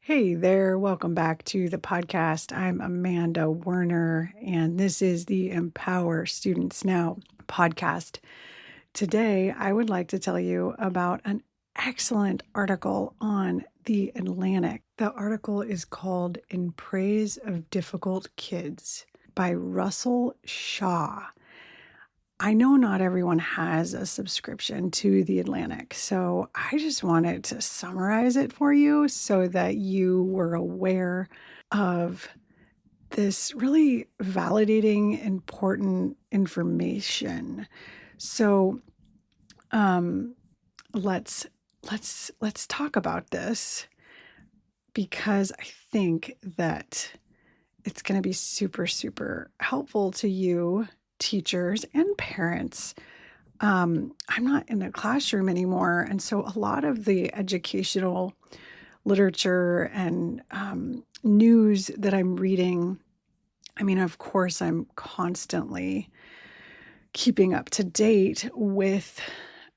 Hey there, welcome back to the podcast. I'm Amanda Werner, and this is the Empower Students Now podcast. Today, I would like to tell you about an excellent article on The Atlantic. The article is called In Praise of Difficult Kids by Russell Shaw. I know not everyone has a subscription to The Atlantic, so I just wanted to summarize it for you so that you were aware of this really validating, important information. So, um, let's talk about this because I think that it's going to be super, super helpful to you, teachers and parents. I'm not in a classroom anymore. And so a lot of the educational literature and news that I'm reading, I mean, of course, I'm constantly keeping up to date with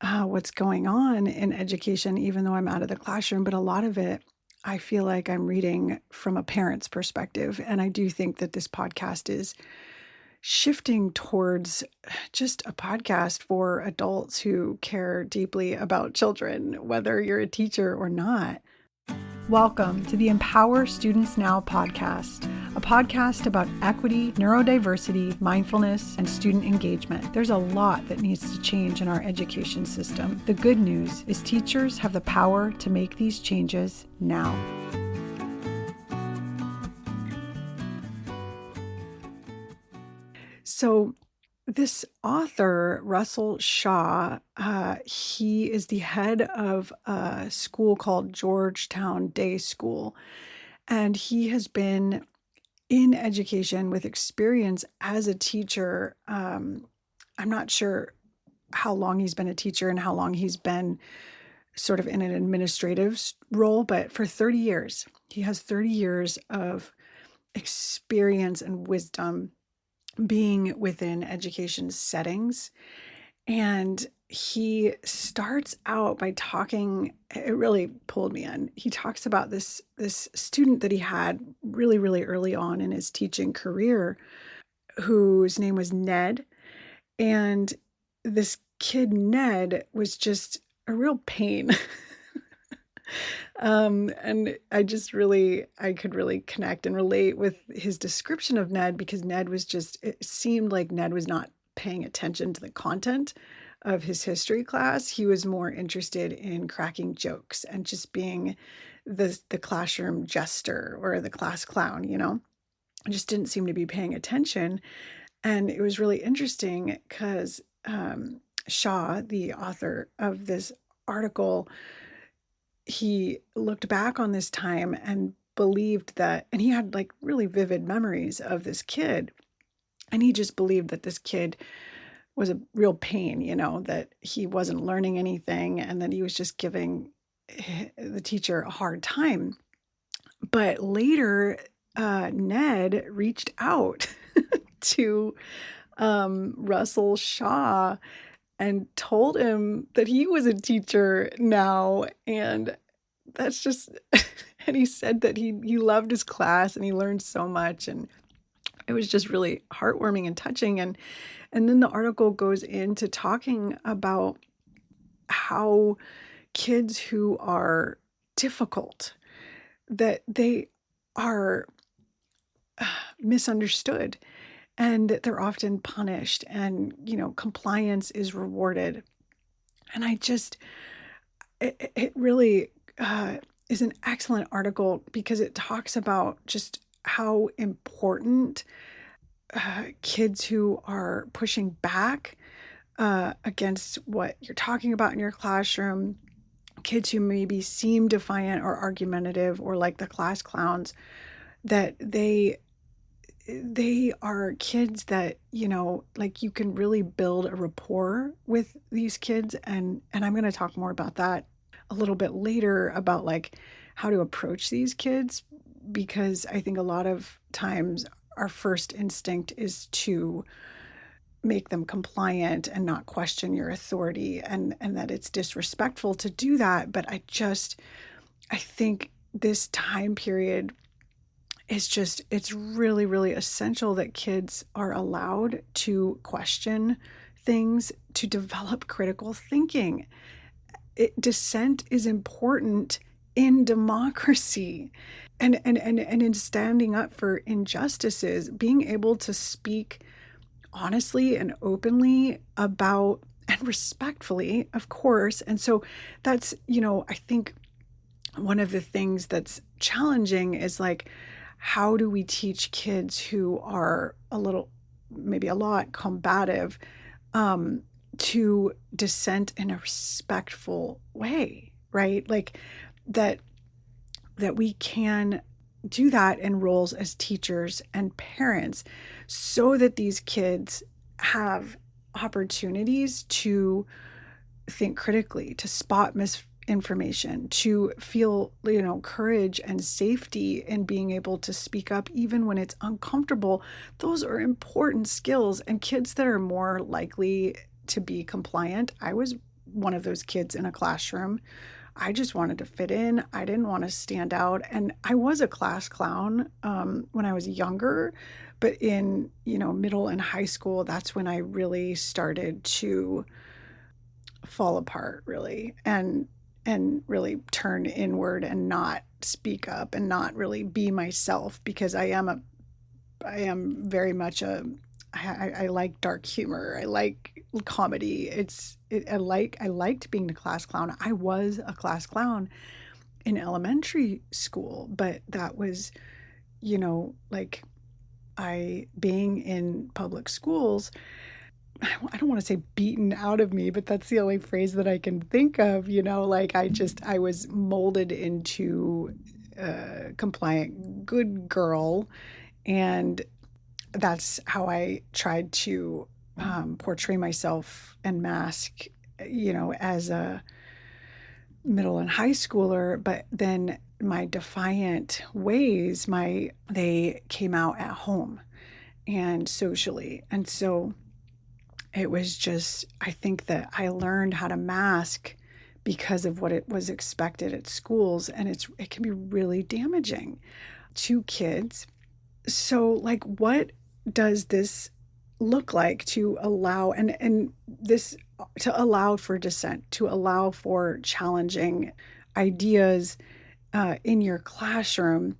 what's going on in education, even though I'm out of the classroom. But a lot of it, I feel like I'm reading from a parent's perspective. And I do think that this podcast is shifting towards just a podcast for adults who care deeply about children, whether you're a teacher or not. Welcome to the Empower Students Now podcast, a podcast about equity, neurodiversity, mindfulness, and student engagement. There's a lot that needs to change in our education system. The good news is teachers have the power to make these changes now. So this author, Russell Shaw, he is the head of a school called Georgetown Day School. And he has been in education with experience as a teacher. I'm not sure how long he's been a teacher and how long he's been sort of in an administrative role, but for 30 years, he has 30 years of experience and wisdom being within education settings. And he starts out by talking, it really pulled me in. He talks about this student that he had really, really early on in his teaching career, whose name was Ned. And this kid, Ned, was just a real pain. And I could really connect and relate with his description of Ned because it seemed like Ned was not paying attention to the content of his history class. He was more interested in cracking jokes and just being the classroom jester or the class clown, just didn't seem to be paying attention. And it was really interesting because Shaw, the author of this article, he looked back on this time and believed that, and he had like really vivid memories of this kid. And he just believed that this kid was a real pain, that he wasn't learning anything and that he was just giving the teacher a hard time. But later, Ned reached out to Russell Shaw and told him that he was a teacher now. And that's just, and he said that he loved his class and he learned so much. And it was just really heartwarming and touching. And then the article goes into talking about how kids who are difficult, that they are misunderstood and they're often punished and, compliance is rewarded. And it really is an excellent article because it talks about just how important kids who are pushing back against what you're talking about in your classroom, kids who maybe seem defiant or argumentative or like the class clowns, that they are kids that, like you can really build a rapport with these kids. And I'm going to talk more about that a little bit later about like how to approach these kids, because I think a lot of times our first instinct is to make them compliant and not question your authority, and that it's disrespectful to do that. But I think this time period is just, it's really, really essential that kids are allowed to question things, to develop critical thinking. Dissent is important in democracy. And in standing up for injustices, being able to speak honestly and openly about, and respectfully, of course. And so that's, I think one of the things that's challenging is like, how do we teach kids who are a little, maybe a lot combative, um, to dissent in a respectful way, right? Like that we can do that in roles as teachers and parents so that these kids have opportunities to think critically, to spot misinformation, to feel, courage and safety in being able to speak up even when it's uncomfortable. Those are important skills. And kids that are more likely to be compliant, I was one of those kids in a classroom. I just wanted to fit in. I didn't want to stand out. And I was a class clown when I was younger. But in, middle and high school, that's when I really started to fall apart, really, and really turn inward and not speak up and not really be myself, because I am very much I like dark humor. I like comedy. I liked being the class clown. I was a class clown in elementary school, but that was, like, I being in public schools, I don't want to say beaten out of me, but that's the only phrase that I can think of, like I was molded into a compliant good girl. And that's how I tried to portray myself and mask, as a middle and high schooler. But then my defiant ways, they came out at home and socially. And so it was just, I think that I learned how to mask because of what it was expected at schools. And it can be really damaging to kids. So, like, what does this look like to allow, and this, to allow for dissent, to allow for challenging ideas in your classroom?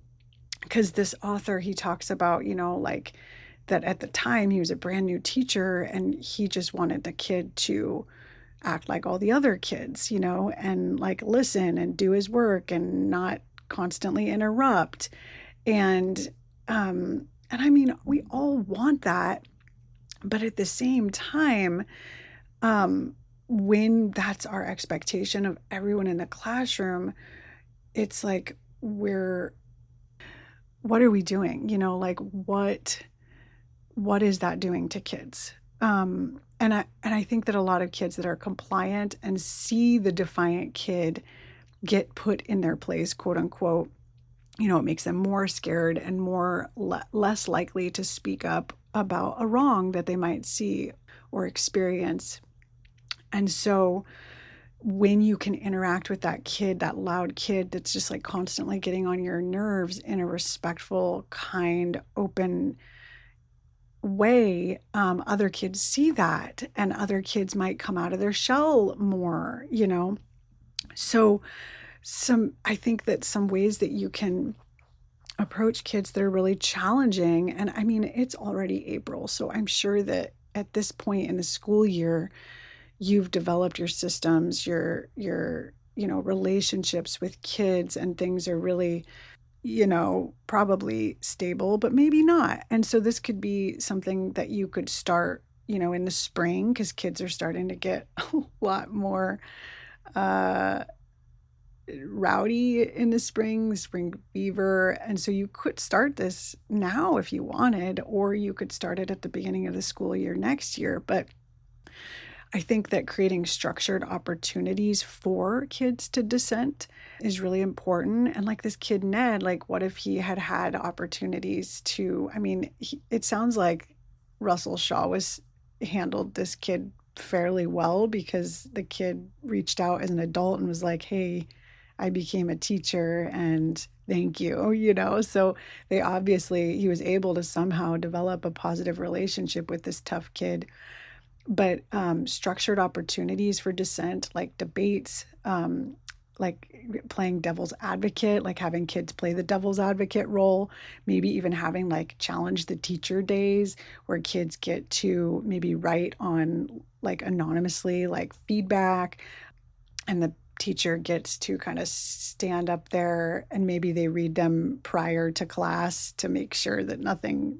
Because this author, he talks about, like, that at the time he was a brand new teacher and he just wanted the kid to act like all the other kids, and like listen and do his work and not constantly interrupt. And I mean, we all want that, but at the same time, when that's our expectation of everyone in the classroom, it's like, what are we doing? Like what is that doing to kids? And I think that a lot of kids that are compliant and see the defiant kid get put in their place, quote unquote, it makes them more scared and less likely to speak up about a wrong that they might see or experience. And so when you can interact with that kid, that loud kid that's just like constantly getting on your nerves in a respectful, kind, open way, other kids see that, and other kids might come out of their shell more, So I think that some ways that you can approach kids that are really challenging, and I mean, it's already April, so I'm sure that at this point in the school year, you've developed your systems, your relationships with kids, and things are really, probably stable, but maybe not. And so this could be something that you could start, in the spring, because kids are starting to get a lot more rowdy in the spring fever. And so you could start this now if you wanted, or you could start it at the beginning of the school year next year. But I think that creating structured opportunities for kids to dissent is really important. And like this kid, Ned, like, what if he had had opportunities to, I mean, it sounds like Russell Shaw handled this kid fairly well, because the kid reached out as an adult and was like, hey, I became a teacher and thank you, you know? So he was able to somehow develop a positive relationship with this tough kid. But structured opportunities for dissent, like debates, like playing devil's advocate, like having kids play the devil's advocate role, maybe even having like challenge the teacher days where kids get to maybe write on like anonymously like feedback, and the teacher gets to kind of stand up there and maybe they read them prior to class to make sure that nothing,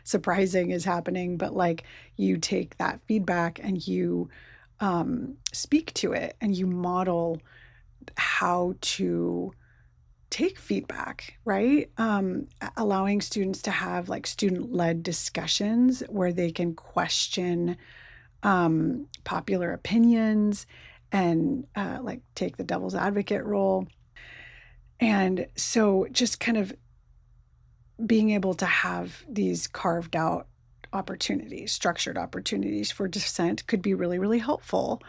surprising is happening. But like you take that feedback and you speak to it and you model how to take feedback, right? Allowing students to have like student led discussions where they can question popular opinions and like take the devil's advocate role. And so just kind of being able to have these carved out opportunities, structured opportunities for dissent could be really, really helpful.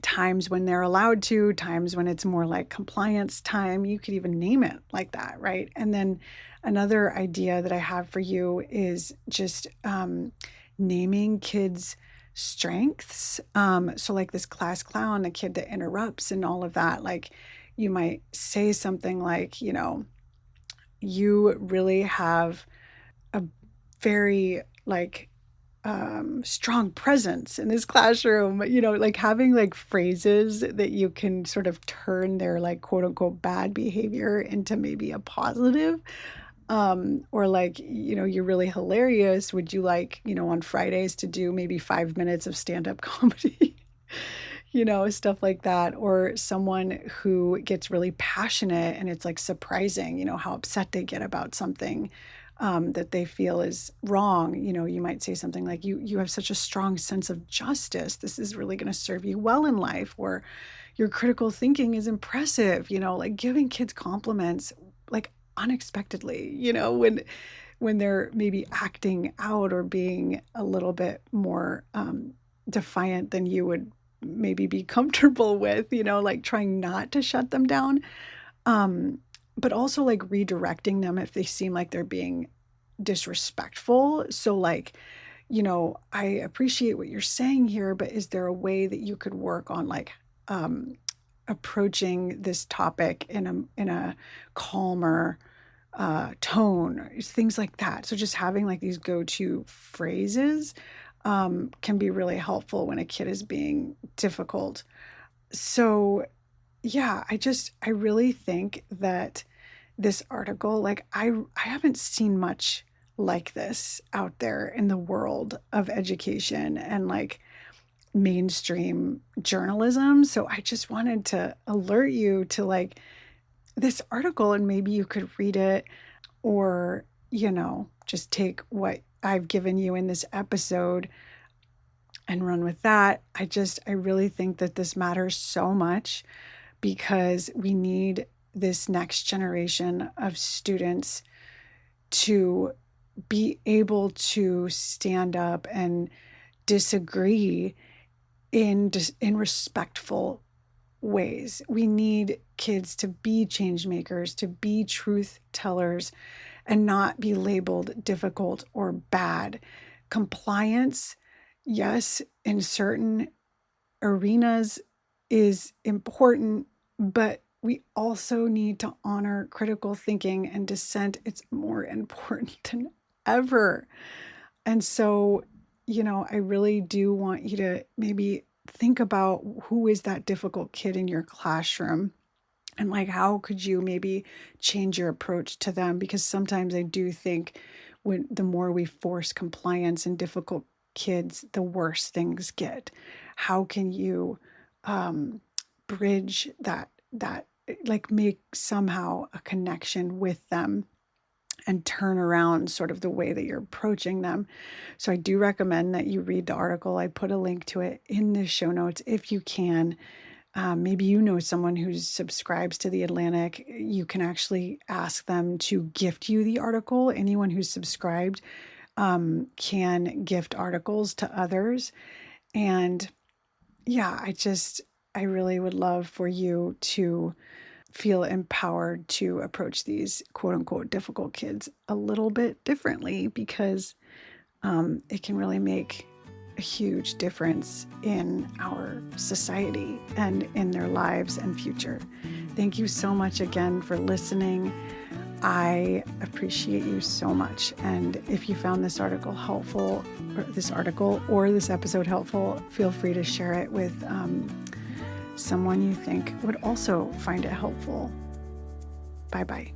Times when they're allowed to, times when it's more like compliance time, you could even name it like that, right? And then another idea that I have for you is just naming kids' strengths. So like this class clown, the kid that interrupts and all of that, like you might say something like, you really have a very like strong presence in this classroom, like having like phrases that you can sort of turn their like quote unquote bad behavior into maybe a positive. Or like, you're really hilarious. Would you like, on Fridays to do maybe 5 minutes of stand-up comedy? Stuff like that. Or someone who gets really passionate and it's like surprising, how upset they get about something that they feel is wrong. You might say something like, you have such a strong sense of justice. This is really going to serve you well in life. Or your critical thinking is impressive, like giving kids compliments like unexpectedly, when they're maybe acting out or being a little bit more defiant than you would maybe be comfortable with, like trying not to shut them down. But also like redirecting them if they seem like they're being disrespectful. So like, I appreciate what you're saying here, but is there a way that you could work on like approaching this topic in a calmer tone, things like that. So just having like these go-to phrases can be really helpful when a kid is being difficult. So yeah, I really think that this article, like I haven't seen much like this out there in the world of education and like mainstream journalism. So I just wanted to alert you to like this article and maybe you could read it or, just take what I've given you in this episode and run with that. I really think that this matters so much because we need this next generation of students to be able to stand up and disagree in respectful ways. We need kids to be change makers, to be truth tellers, and not be labeled difficult or bad. Compliance, yes, in certain arenas is important, but we also need to honor critical thinking and dissent. It's more important than ever. And so, I really do want you to maybe think about who is that difficult kid in your classroom and like how could you maybe change your approach to them, because sometimes I do think when the more we force compliance in difficult kids, the worse things get. How can you bridge that like make somehow a connection with them and turn around sort of the way that you're approaching them? So I do recommend that you read the article. I put a link to it in the show notes if you can. Maybe someone who subscribes to The Atlantic. You can actually ask them to gift you the article. Anyone who's subscribed can gift articles to others. And yeah, I really would love for you to feel empowered to approach these quote unquote difficult kids a little bit differently, because it can really make a huge difference in our society and in their lives and future. Thank you so much again for listening. I appreciate you so much. And if you found this article helpful, or this episode helpful, feel free to share it with someone you think would also find it helpful. Bye-bye.